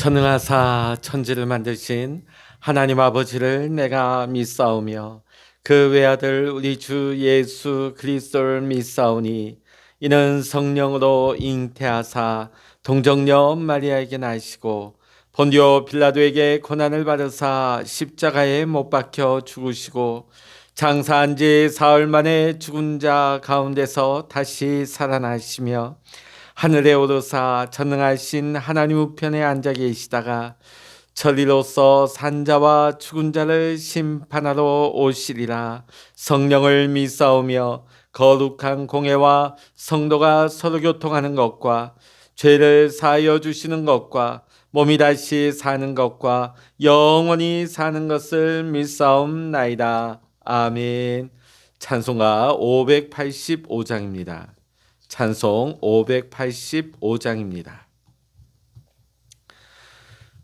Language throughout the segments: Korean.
전능하사 천지를 만드신 하나님 아버지를 내가 믿사오며 그 외아들 우리 주 예수 그리스도를 믿사오니 이는 성령으로 잉태하사 동정녀 마리아에게 나시고 본디오 빌라도에게 고난을 받으사 십자가에 못 박혀 죽으시고 장사한 지 사흘 만에 죽은 자 가운데서 다시 살아나시며 하늘에 오르사 전능하신 하나님 우편에 앉아 계시다가 천리로서 산자와 죽은 자를 심판하러 오시리라. 성령을 믿사오며 거룩한 공회와 성도가 서로 교통하는 것과 죄를 사하여 주시는 것과 몸이 다시 사는 것과 영원히 사는 것을 믿사옵나이다. 아멘. 찬송가 585장입니다. 찬송 585장입니다.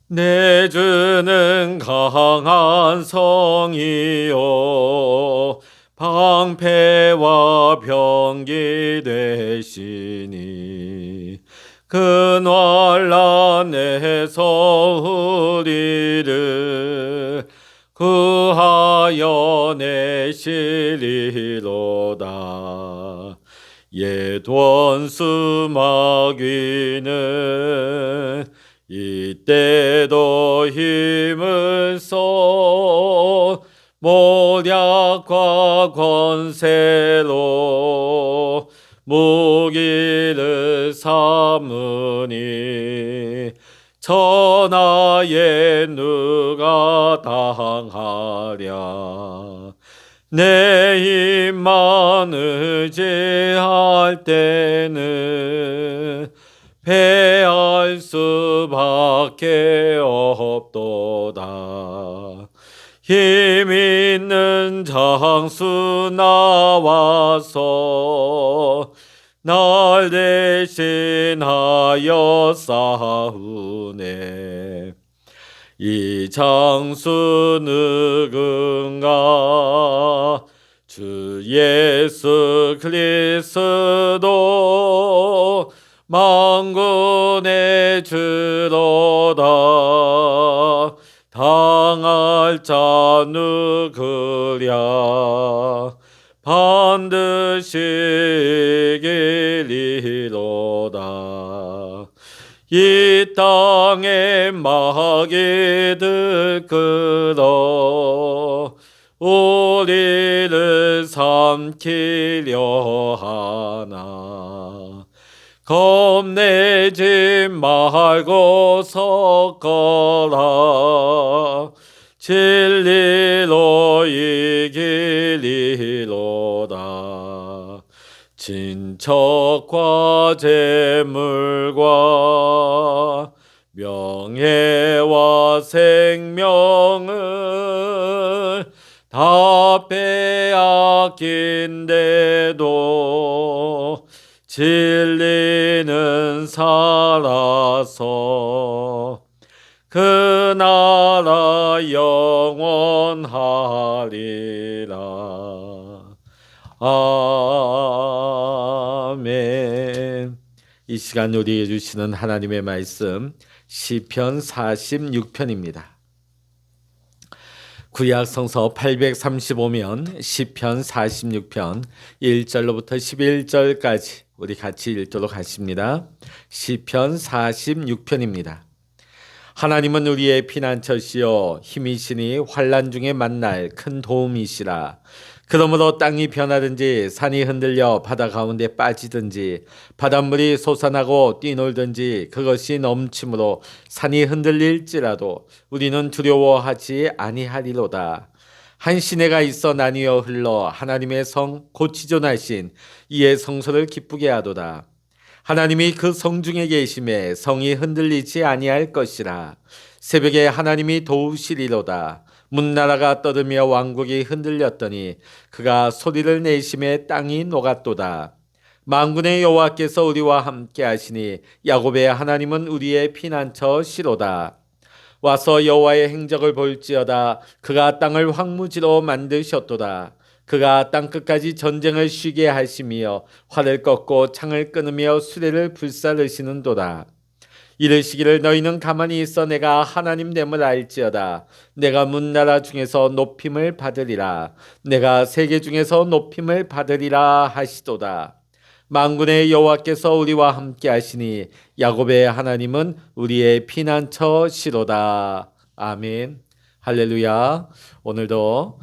내 주는 강한 성이요 방패와 병기 되시니 그 환난에서 우리를 구하여 내시리로다. 옛 원수 마귀는 이때도 힘을 써 모략과 권세로 무기를 삼으니 천하에 누가 당하랴. 내 힘만 의지할 때는 패할 수밖에 없도다. 힘 있는 장수 나와서 날 대신하여 싸우네. 이 장수 누군가? 주 예수 그리스도 만군의 주로다. 당할 자 누구랴? 반드시 이기리로다. 이 땅에 마귀들 끌어 우리를 삼키려 하나. 겁내지 말고 섰거라. 진리로 이기리로다. 친척과 재물과 명예와 생명을 다 빼앗긴데도 진리는 살아서 그 나라 영원하리라. 아멘. 이 시간 우리에게 주시는 하나님의 말씀 시편 46편입니다. 구약 성서 835면 시편 46편 1절로부터 11절까지 우리 같이 읽도록 하십니다. 시편 46편입니다. 하나님은 우리의 피난처시요 힘이시니 환난 중에 만날 큰 도움이시라. 그러므로 땅이 변하든지 산이 흔들려 바다 가운데 빠지든지 바닷물이 솟아나고 뛰놀든지 그것이 넘침으로 산이 흔들릴지라도 우리는 두려워하지 아니하리로다. 한 시내가 있어 나뉘어 흘러 하나님의 성 곧 지존하신 이의 성소를 기쁘게 하도다. 하나님이 그 성 중에 계심에 성이 흔들리지 아니할 것이라. 새벽에 하나님이 도우시리로다. 문나라가 떠들며 왕국이 흔들렸더니 그가 소리를 내심에 땅이 녹았도다. 만군의 여호와께서 우리와 함께 하시니 야곱의 하나님은 우리의 피난처시로다. 와서 여호와의 행적을 볼지어다. 그가 땅을 황무지로 만드셨도다. 그가 땅끝까지 전쟁을 쉬게 하시며 활을 꺾고 창을 끊으며 수레를 불사르시는도다. 이르시기를 너희는 가만히 있어 내가 하나님 됨을 알지어다. 내가 문나라 중에서 높임을 받으리라. 내가 세계 중에서 높임을 받으리라 하시도다. 만군의 여호와께서 우리와 함께 하시니 야곱의 하나님은 우리의 피난처시로다. 아멘. 할렐루야. 오늘도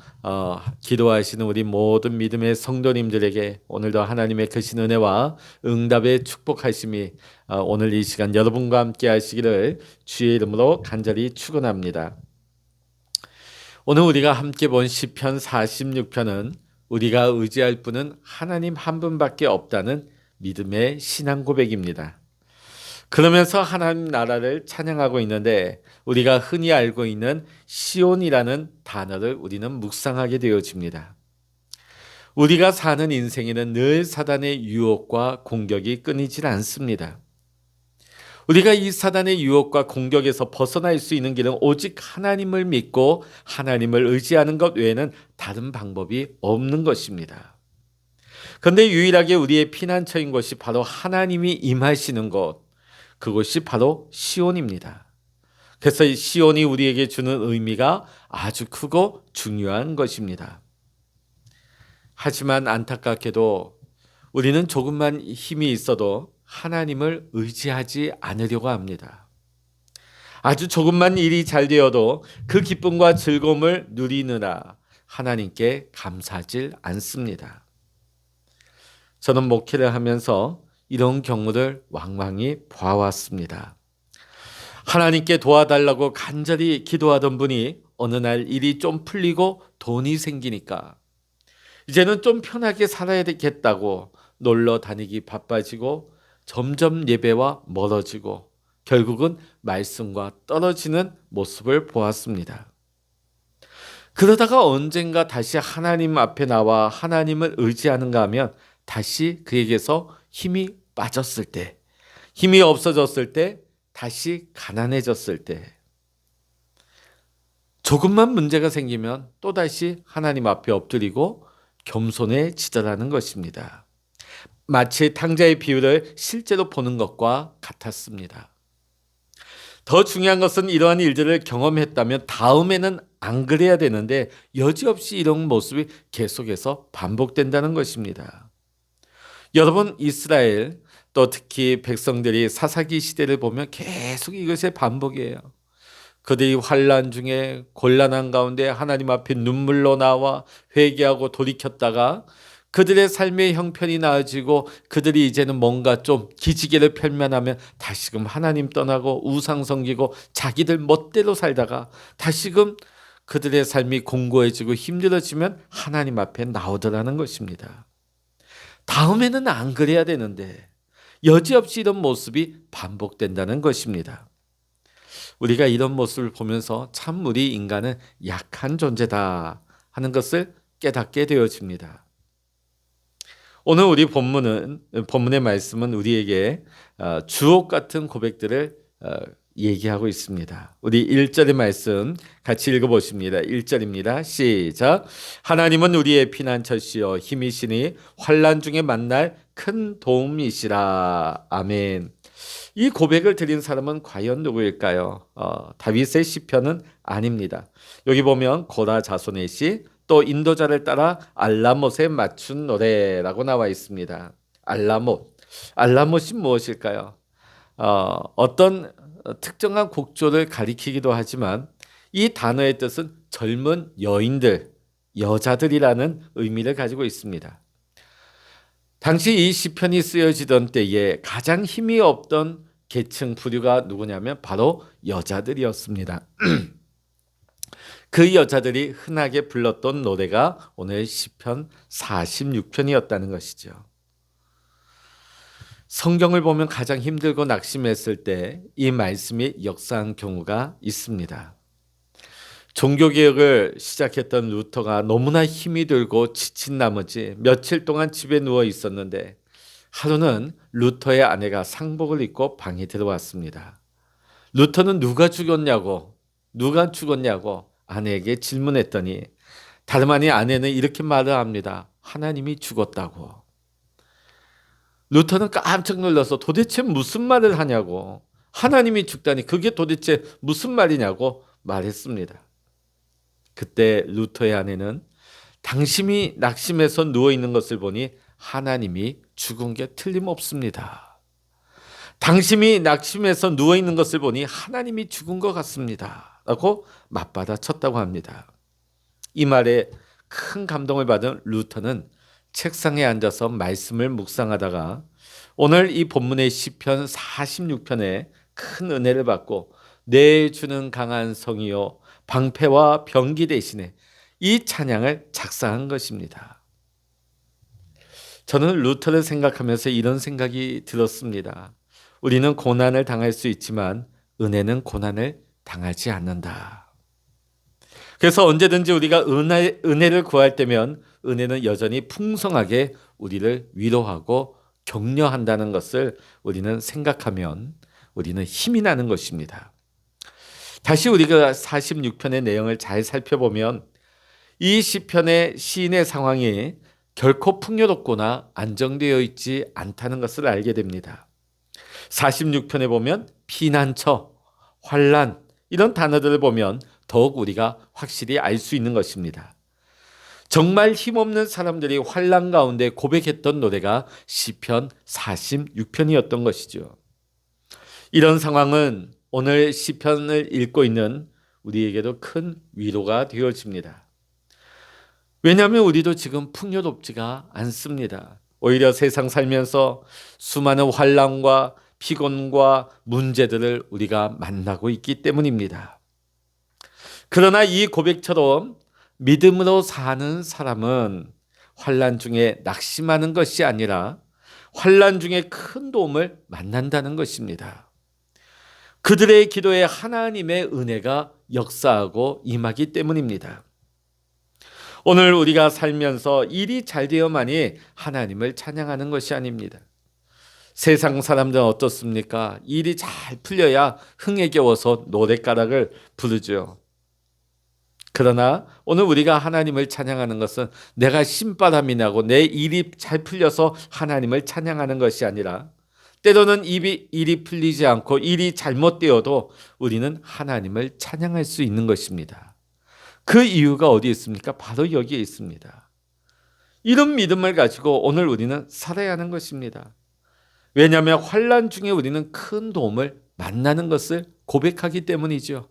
기도하시는 우리 모든 믿음의 성도님들에게 오늘도 하나님의 크신 은혜와 응답의 축복하심이 오늘 이 시간 여러분과 함께 하시기를 주의 이름으로 간절히 축원합니다. 오늘 우리가 함께 본 시편 46편은 우리가 의지할 분은 하나님 한 분밖에 없다는 믿음의 신앙 고백입니다. 그러면서 하나님 나라를 찬양하고 있는데 우리가 흔히 알고 있는 시온이라는 단어를 우리는 묵상하게 되어집니다. 우리가 사는 인생에는 늘 사단의 유혹과 공격이 끊이질 않습니다. 우리가 이 사단의 유혹과 공격에서 벗어날 수 있는 길은 오직 하나님을 믿고 하나님을 의지하는 것 외에는 다른 방법이 없는 것입니다. 그런데 유일하게 우리의 피난처인 것이 바로 하나님이 임하시는 곳, 그것이 바로 시온입니다. 그래서 이 시온이 우리에게 주는 의미가 아주 크고 중요한 것입니다. 하지만 안타깝게도 우리는 조금만 힘이 있어도 하나님을 의지하지 않으려고 합니다. 아주 조금만 일이 잘 되어도 그 기쁨과 즐거움을 누리느라 하나님께 감사하지 않습니다. 저는 목회를 하면서 이런 경우를 왕왕히 봐왔습니다. 하나님께 도와달라고 간절히 기도하던 분이 어느 날 일이 좀 풀리고 돈이 생기니까 이제는 좀 편하게 살아야 되겠다고 놀러 다니기 바빠지고 점점 예배와 멀어지고 결국은 말씀과 떨어지는 모습을 보았습니다. 그러다가 언젠가 다시 하나님 앞에 나와 하나님을 의지하는가 하면 다시 그에게서 힘이 빠졌을 때, 힘이 없어졌을 때, 다시 가난해졌을 때, 조금만 문제가 생기면 또다시 하나님 앞에 엎드리고 겸손해지더라는 것입니다. 마치 탕자의 비유를 실제로 보는 것과 같았습니다. 더 중요한 것은 이러한 일들을 경험했다면 다음에는 안 그래야 되는데 여지없이 이런 모습이 계속해서 반복된다는 것입니다. 여러분, 이스라엘 또 특히 백성들이 사사기 시대를 보면 계속 이것의 반복이에요. 그들이 환난 중에 곤란한 가운데 하나님 앞에 눈물로 나와 회개하고 돌이켰다가 그들의 삶의 형편이 나아지고 그들이 이제는 뭔가 좀 기지개를 펼면하면 다시금 하나님 떠나고 우상 섬기고 자기들 멋대로 살다가 다시금 그들의 삶이 공고해지고 힘들어지면 하나님 앞에 나오더라는 것입니다. 다음에는 안 그래야 되는데 여지없이 이런 모습이 반복된다는 것입니다. 우리가 이런 모습을 보면서 참 우리 인간은 약한 존재다 하는 것을 깨닫게 되어집니다. 오늘 우리 본문의 말씀은 우리에게 주옥 같은 고백들을 얘기하고 있습니다. 우리 1절의 말씀 같이 읽어보십니다. 1절입니다. 시작. 하나님은 우리의 피난처시여 힘이시니 환난 중에 만날 큰 도움이시라. 아멘. 이 고백을 드린 사람은 과연 누구일까요? 다윗의 시편은 아닙니다. 여기 보면 고라 자손의 시, 또 인도자를 따라 알라못에 맞춘 노래라고 나와 있습니다. 알라못이 무엇일까요? 어떤 특정한 곡조를 가리키기도 하지만 이 단어의 뜻은 젊은 여인들, 여자들이라는 의미를 가지고 있습니다. 당시 이 시편이 쓰여지던 때에 가장 힘이 없던 계층 부류가 누구냐면 바로 여자들이었습니다. 그 여자들이 흔하게 불렀던 노래가 오늘 시편 46편이었다는 것이죠. 성경을 보면 가장 힘들고 낙심했을 때 이 말씀이 역사한 경우가 있습니다. 종교개혁을 시작했던 루터가 너무나 힘이 들고 지친 나머지 며칠 동안 집에 누워 있었는데 하루는 루터의 아내가 상복을 입고 방에 들어왔습니다. 루터는 누가 죽었냐고 아내에게 질문했더니 다름 아닌 아내는 이렇게 말을 합니다. 하나님이 죽었다고. 루터는 깜짝 놀라서 도대체 무슨 말을 하냐고 하나님이 죽다니 그게 도대체 무슨 말이냐고 말했습니다. 그때 루터의 아내는 당신이 낙심해서 누워있는 것을 보니 하나님이 죽은 게 틀림없습니다. 당신이 낙심해서 누워있는 것을 보니 하나님이 죽은 것 같습니다. 라고 맞받아 쳤다고 합니다. 이 말에 큰 감동을 받은 루터는 책상에 앉아서 말씀을 묵상하다가 오늘 이 본문의 시편 46편에 큰 은혜를 받고 내 주는 강한 성이요 방패와 병기 대신에 이 찬양을 작사한 것입니다. 저는 루터를 생각하면서 이런 생각이 들었습니다. 우리는 고난을 당할 수 있지만 은혜는 고난을 당하지 않는다. 그래서 언제든지 우리가 은혜를 구할 때면 은혜는 여전히 풍성하게 우리를 위로하고 격려한다는 것을 우리는 생각하면 우리는 힘이 나는 것입니다. 다시 우리가 46편의 내용을 잘 살펴보면 이 시편의 시인의 상황이 결코 풍요롭거나 안정되어 있지 않다는 것을 알게 됩니다. 46편에 보면 피난처, 환난 이런 단어들을 보면 더욱 우리가 확실히 알 수 있는 것입니다. 정말 힘없는 사람들이 환난 가운데 고백했던 노래가 시편 46편이었던 것이죠. 이런 상황은 오늘 시편을 읽고 있는 우리에게도 큰 위로가 되어집니다. 왜냐하면 우리도 지금 풍요롭지가 않습니다. 오히려 세상 살면서 수많은 환난과 피곤과 문제들을 우리가 만나고 있기 때문입니다. 그러나 이 고백처럼 믿음으로 사는 사람은 환난 중에 낙심하는 것이 아니라 환난 중에 큰 도움을 만난다는 것입니다. 그들의 기도에 하나님의 은혜가 역사하고 임하기 때문입니다. 오늘 우리가 살면서 일이 잘 되어만이 하나님을 찬양하는 것이 아닙니다. 세상 사람들은 어떻습니까? 일이 잘 풀려야 흥에 겨워서 노랫가락을 부르죠. 그러나 오늘 우리가 하나님을 찬양하는 것은 내가 신바람이 나고 내 일이 잘 풀려서 하나님을 찬양하는 것이 아니라 때로는 일이 풀리지 않고 일이 잘못되어도 우리는 하나님을 찬양할 수 있는 것입니다. 그 이유가 어디에 있습니까? 바로 여기에 있습니다. 이런 믿음을 가지고 오늘 우리는 살아야 하는 것입니다. 왜냐하면 환난 중에 우리는 큰 도움을 만나는 것을 고백하기 때문이죠.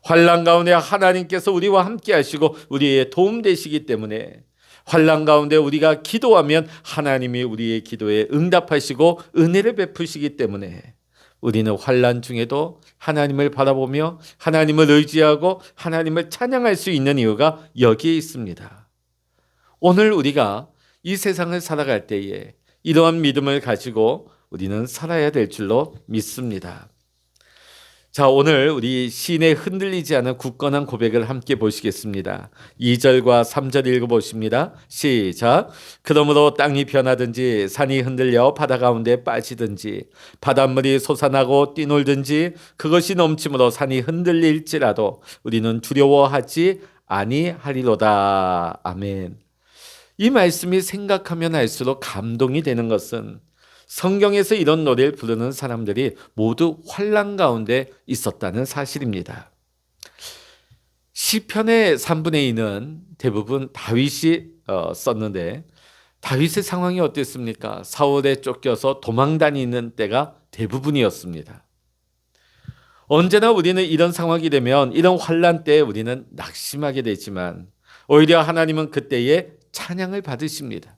환난 가운데 하나님께서 우리와 함께 하시고 우리의 도움 되시기 때문에 환난 가운데 우리가 기도하면 하나님이 우리의 기도에 응답하시고 은혜를 베푸시기 때문에 우리는 환난 중에도 하나님을 바라보며 하나님을 의지하고 하나님을 찬양할 수 있는 이유가 여기에 있습니다. 오늘 우리가 이 세상을 살아갈 때에 이러한 믿음을 가지고 우리는 살아야 될 줄로 믿습니다. 자, 오늘 우리 시인의 흔들리지 않은 굳건한 고백을 함께 보시겠습니다. 2절과 3절 읽어보십니다. 시작. 그러므로 땅이 변하든지 산이 흔들려 바다 가운데 빠지든지 바닷물이 솟아나고 뛰놀든지 그것이 넘침으로 산이 흔들릴지라도 우리는 두려워하지 아니하리로다. 아멘. 이 말씀이 생각하면 할수록 감동이 되는 것은 성경에서 이런 노래를 부르는 사람들이 모두 환난 가운데 있었다는 사실입니다. 시편의 3분의 2는 대부분 다윗이 썼는데 다윗의 상황이 어땠습니까? 사울에 쫓겨서 도망 다니는 때가 대부분이었습니다. 언제나 우리는 이런 상황이 되면 이런 환난 때에 우리는 낙심하게 되지만 오히려 하나님은 그때에 찬양을 받으십니다.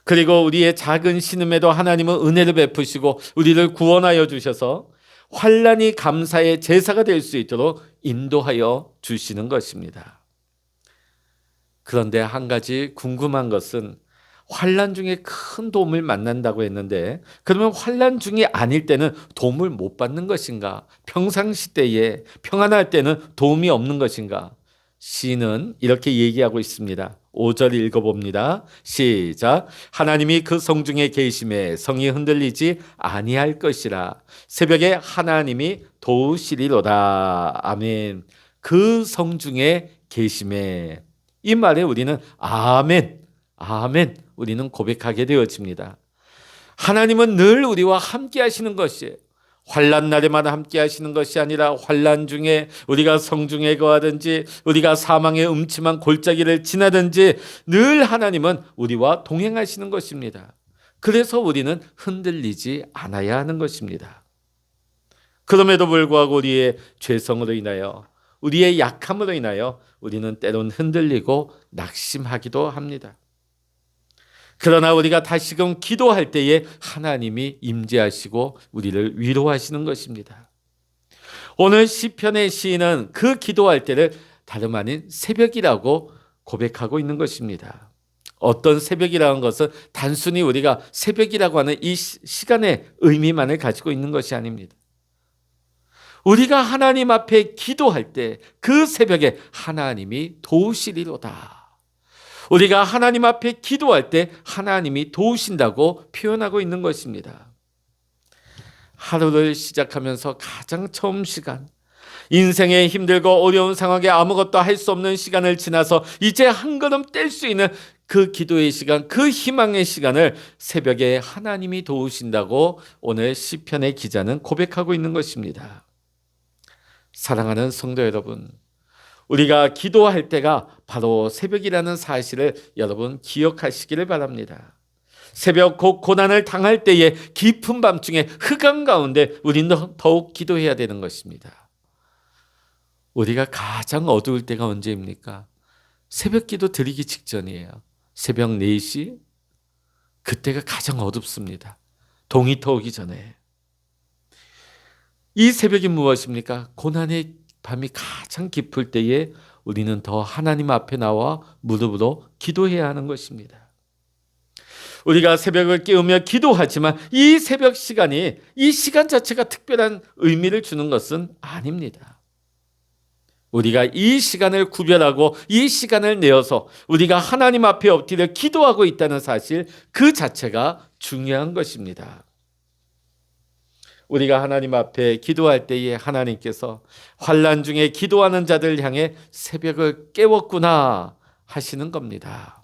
그리고 우리의 작은 신음에도 하나님은 은혜를 베푸시고 우리를 구원하여 주셔서 환난이 감사의 제사가 될 수 있도록 인도하여 주시는 것입니다. 그런데 한 가지 궁금한 것은 환난 중에 큰 도움을 만난다고 했는데 그러면 환난 중이 아닐 때는 도움을 못 받는 것인가? 평상시 때에 평안할 때는 도움이 없는 것인가? 시인은 이렇게 얘기하고 있습니다. 5절 읽어봅니다. 시작. 하나님이 그 성중에 계심에 성이 흔들리지 아니할 것이라. 새벽에 하나님이 도우시리로다. 아멘. 그 성중에 계심에. 이 말에 우리는 아멘, 아멘 우리는 고백하게 되어집니다. 하나님은 늘 우리와 함께 하시는 것이에요. 환난 날에만 함께 하시는 것이 아니라 환난 중에 우리가 성중에 거하든지 우리가 사망의 음침한 골짜기를 지나든지 늘 하나님은 우리와 동행하시는 것입니다. 그래서 우리는 흔들리지 않아야 하는 것입니다. 그럼에도 불구하고 우리의 죄성으로 인하여 우리의 약함으로 인하여 우리는 때론 흔들리고 낙심하기도 합니다. 그러나 우리가 다시금 기도할 때에 하나님이 임재하시고 우리를 위로하시는 것입니다. 오늘 시편의 시인은 그 기도할 때를 다름 아닌 새벽이라고 고백하고 있는 것입니다. 어떤 새벽이라는 것은 단순히 우리가 새벽이라고 하는 이 시간의 의미만을 가지고 있는 것이 아닙니다. 우리가 하나님 앞에 기도할 때 그 새벽에 하나님이 도우시리로다. 우리가 하나님 앞에 기도할 때 하나님이 도우신다고 표현하고 있는 것입니다. 하루를 시작하면서 가장 처음 시간, 인생의 힘들고 어려운 상황에 아무것도 할 수 없는 시간을 지나서 이제 한 걸음 뗄 수 있는 그 기도의 시간, 그 희망의 시간을 새벽에 하나님이 도우신다고 오늘 시편의 기자는 고백하고 있는 것입니다. 사랑하는 성도 여러분, 우리가 기도할 때가 바로 새벽이라는 사실을 여러분 기억하시기를 바랍니다. 새벽 곧 고난을 당할 때에 깊은 밤중에 흑암 가운데 우리는 더욱 기도해야 되는 것입니다. 우리가 가장 어두울 때가 언제입니까? 새벽 기도 드리기 직전이에요. 새벽 4시? 그때가 가장 어둡습니다. 동이 터오기 전에. 이 새벽이 무엇입니까? 고난의 밤이 가장 깊을 때에 우리는 더 하나님 앞에 나와 무릎으로 기도해야 하는 것입니다. 우리가 새벽을 깨우며 기도하지만 이 새벽 시간이 이 시간 자체가 특별한 의미를 주는 것은 아닙니다. 우리가 이 시간을 구별하고 이 시간을 내어서 우리가 하나님 앞에 엎드려 기도하고 있다는 사실 그 자체가 중요한 것입니다. 우리가 하나님 앞에 기도할 때에 하나님께서 환난 중에 기도하는 자들 향해 새벽을 깨웠구나 하시는 겁니다.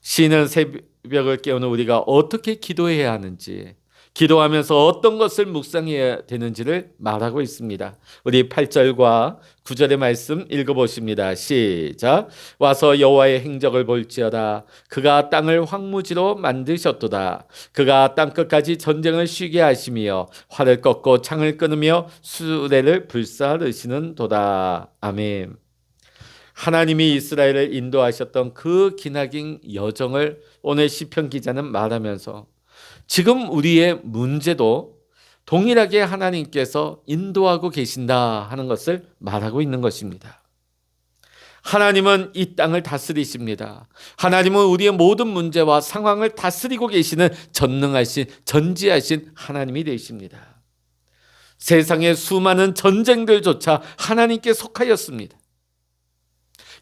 시인은 새벽을 깨우는 우리가 어떻게 기도해야 하는지, 기도하면서 어떤 것을 묵상해야 되는지를 말하고 있습니다. 우리 8절과 9절의 말씀 읽어보십니다. 시작. 와서 여호와의 행적을 볼지어다. 그가 땅을 황무지로 만드셨도다. 그가 땅끝까지 전쟁을 쉬게 하시며 활을 꺾고 창을 끊으며 수레를 불사르시는 도다. 아멘. 하나님이 이스라엘을 인도하셨던 그 기나긴 여정을 오늘 시편 기자는 말하면서 지금 우리의 문제도 동일하게 하나님께서 인도하고 계신다 하는 것을 말하고 있는 것입니다. 하나님은 이 땅을 다스리십니다. 하나님은 우리의 모든 문제와 상황을 다스리고 계시는 전능하신, 전지하신 하나님이 되십니다. 세상의 수많은 전쟁들조차 하나님께 속하였습니다.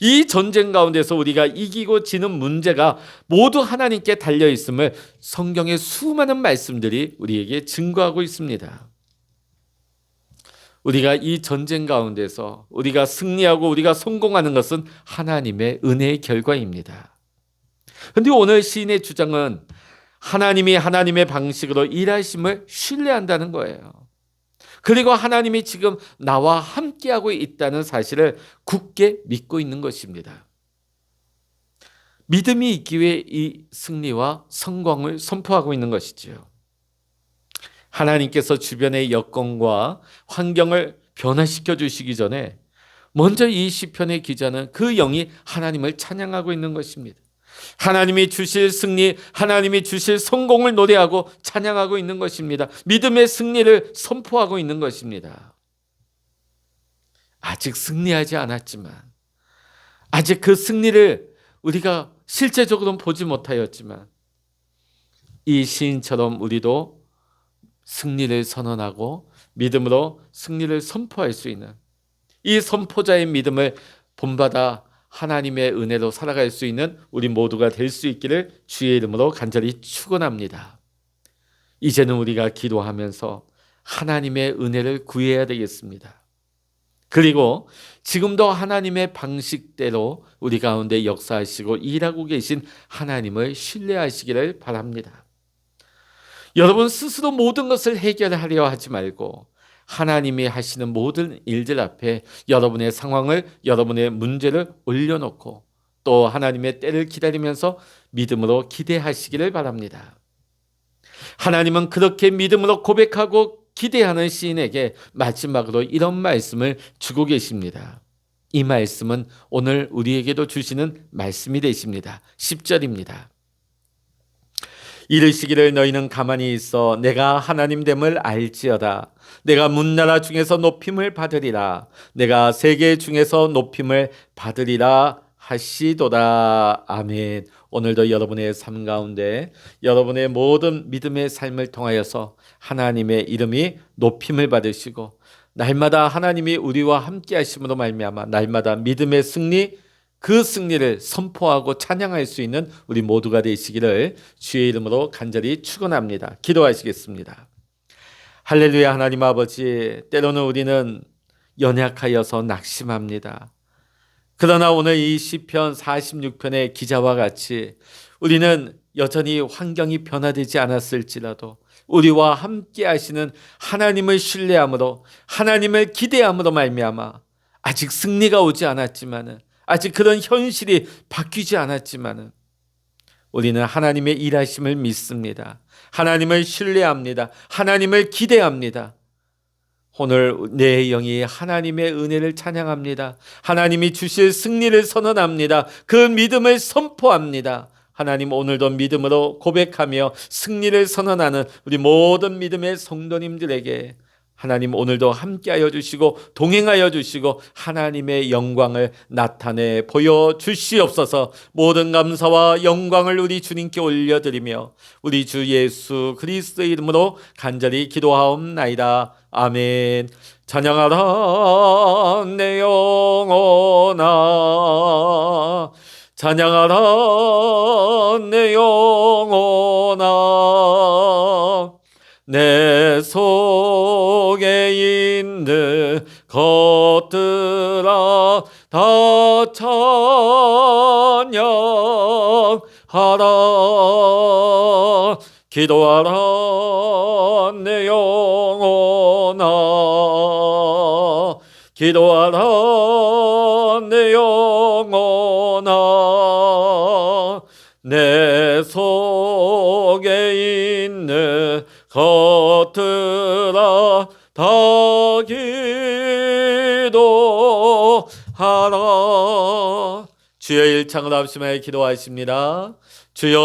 이 전쟁 가운데서 우리가 이기고 지는 문제가 모두 하나님께 달려있음을 성경의 수많은 말씀들이 우리에게 증거하고 있습니다. 우리가 이 전쟁 가운데서 우리가 승리하고 우리가 성공하는 것은 하나님의 은혜의 결과입니다. 그런데 오늘 시인의 주장은 하나님이 하나님의 방식으로 일하심을 신뢰한다는 거예요. 그리고 하나님이 지금 나와 함께하고 있다는 사실을 굳게 믿고 있는 것입니다. 믿음이 있기 위해 이 승리와 성공을 선포하고 있는 것이지요. 하나님께서 주변의 여건과 환경을 변화시켜 주시기 전에 먼저 이 시편의 기자는 그 영이 하나님을 찬양하고 있는 것입니다. 하나님이 주실 승리, 하나님이 주실 성공을 노래하고 찬양하고 있는 것입니다. 믿음의 승리를 선포하고 있는 것입니다. 아직 승리하지 않았지만, 아직 그 승리를 우리가 실제적으로는 보지 못하였지만, 이 시인처럼 우리도 승리를 선언하고 믿음으로 승리를 선포할 수 있는 이 선포자의 믿음을 본받아 하나님의 은혜로 살아갈 수 있는 우리 모두가 될 수 있기를 주의 이름으로 간절히 축원합니다. 이제는 우리가 기도하면서 하나님의 은혜를 구해야 되겠습니다. 그리고 지금도 하나님의 방식대로 우리 가운데 역사하시고 일하고 계신 하나님을 신뢰하시기를 바랍니다. 여러분 스스로 모든 것을 해결하려 하지 말고 하나님이 하시는 모든 일들 앞에 여러분의 상황을, 여러분의 문제를 올려놓고 또 하나님의 때를 기다리면서 믿음으로 기대하시기를 바랍니다. 하나님은 그렇게 믿음으로 고백하고 기대하는 시인에게 마지막으로 이런 말씀을 주고 계십니다. 이 말씀은 오늘 우리에게도 주시는 말씀이 되십니다. 10절입니다. 이르시기를 너희는 가만히 있어 내가 하나님됨을 알지어다. 내가 문나라 중에서 높임을 받으리라. 내가 세계 중에서 높임을 받으리라 하시도다. 아멘. 오늘도 여러분의 삶 가운데 여러분의 모든 믿음의 삶을 통하여서 하나님의 이름이 높임을 받으시고 날마다 하나님이 우리와 함께 하심으로 말미암아 날마다 믿음의 승리, 그 승리를 선포하고 찬양할 수 있는 우리 모두가 되시기를 주의 이름으로 간절히 축원합니다. 기도하시겠습니다. 할렐루야. 하나님 아버지, 때로는 우리는 연약하여서 낙심합니다. 그러나 오늘 이 시편 46편의 기자와 같이 우리는 여전히 환경이 변화되지 않았을지라도 우리와 함께 하시는 하나님을 신뢰함으로, 하나님을 기대함으로 말미암아 아직 승리가 오지 않았지만은, 아직 그런 현실이 바뀌지 않았지만은 우리는 하나님의 일하심을 믿습니다. 하나님을 신뢰합니다. 하나님을 기대합니다. 오늘 내 영이 하나님의 은혜를 찬양합니다. 하나님이 주실 승리를 선언합니다. 그 믿음을 선포합니다. 하나님, 오늘도 믿음으로 고백하며 승리를 선언하는 우리 모든 믿음의 성도님들에게 하나님 오늘도 함께하여 주시고 동행하여 주시고 하나님의 영광을 나타내 보여주시옵소서. 모든 감사와 영광을 우리 주님께 올려드리며 우리 주 예수 그리스도의 이름으로 간절히 기도하옵나이다. 아멘. 찬양하라 내 영혼아, 찬양하라 내 영혼아, 내 속에 있는 것들아 다 찬양하라. 기도하라 내 영혼아, 기도하라 내 영혼아, 내 속에 있는 것들아 다 기도하라. 주여 일창을 합심하여 기도하십니다. 주여